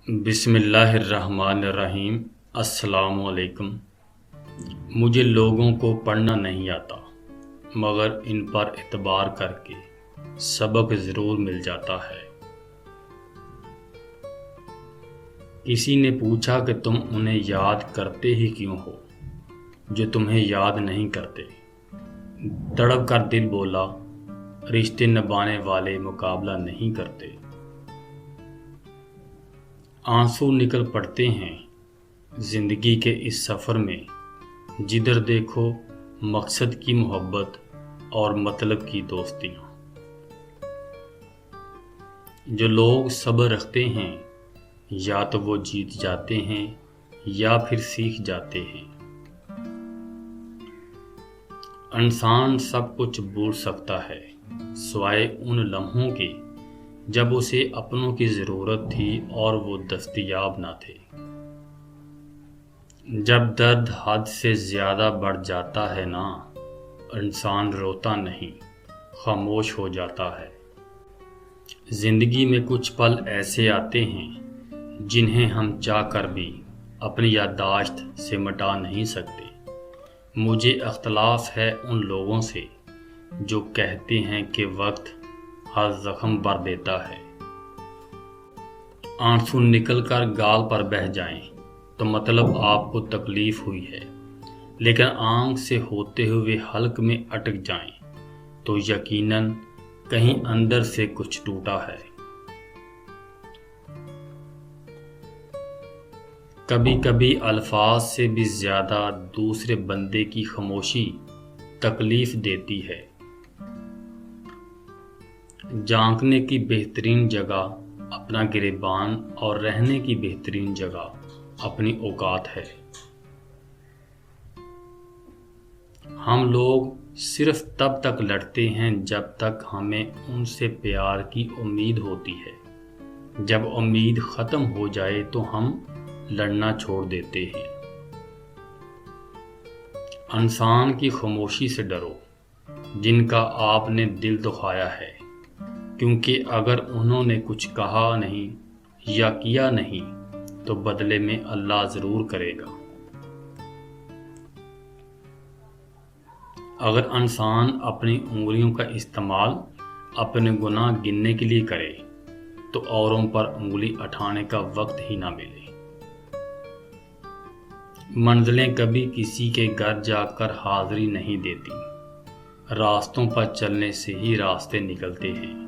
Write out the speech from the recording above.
بسم اللہ الرحمن الرحیم۔ السلام علیکم۔ مجھے لوگوں کو پڑھنا نہیں آتا، مگر ان پر اعتبار کر کے سبق ضرور مل جاتا ہے۔ کسی نے پوچھا کہ تم انہیں یاد کرتے ہی کیوں ہو جو تمہیں یاد نہیں کرتے؟ تڑپ کر دل بولا، رشتے نبھانے والے مقابلہ نہیں کرتے۔ آنسو نکل پڑتے ہیں زندگی کے اس سفر میں، جدھر دیکھو مقصد کی محبت اور مطلب کی دوستیاں۔ جو لوگ صبر رکھتے ہیں یا تو وہ جیت جاتے ہیں یا پھر سیکھ جاتے ہیں۔ انسان سب کچھ بھول سکتا ہے سوائے ان لمحوں کے جب اسے اپنوں کی ضرورت تھی اور وہ دستیاب نہ تھے۔ جب درد حد سے زیادہ بڑھ جاتا ہے نا، انسان روتا نہیں، خاموش ہو جاتا ہے۔ زندگی میں کچھ پل ایسے آتے ہیں جنہیں ہم چاہ کر بھی اپنی یادداشت سے مٹا نہیں سکتے۔ مجھے اختلاف ہے ان لوگوں سے جو کہتے ہیں کہ وقت ہر زخم بھر دیتا ہے۔ آنسو نکل کر گال پر بہہ جائیں تو مطلب آپ کو تکلیف ہوئی ہے، لیکن آنکھ سے ہوتے ہوئے حلق میں اٹک جائیں تو یقیناً کہیں اندر سے کچھ ٹوٹا ہے۔ کبھی کبھی الفاظ سے بھی زیادہ دوسرے بندے کی خاموشی تکلیف دیتی ہے۔ جھانکنے کی بہترین جگہ اپنا گریبان اور رہنے کی بہترین جگہ اپنی اوقات ہے۔ ہم لوگ صرف تب تک لڑتے ہیں جب تک ہمیں ان سے پیار کی امید ہوتی ہے۔ جب امید ختم ہو جائے تو ہم لڑنا چھوڑ دیتے ہیں۔ انسان کی خاموشی سے ڈرو جن کا آپ نے دل دکھایا ہے، کیونکہ اگر انہوں نے کچھ کہا نہیں یا کیا نہیں تو بدلے میں اللہ ضرور کرے گا۔ اگر انسان اپنی انگلیوں کا استعمال اپنے گناہ گننے کے لیے کرے تو اوروں پر انگلی اٹھانے کا وقت ہی نہ ملے۔ منزلیں کبھی کسی کے گھر جا کر حاضری نہیں دیتی، راستوں پر چلنے سے ہی راستے نکلتے ہیں۔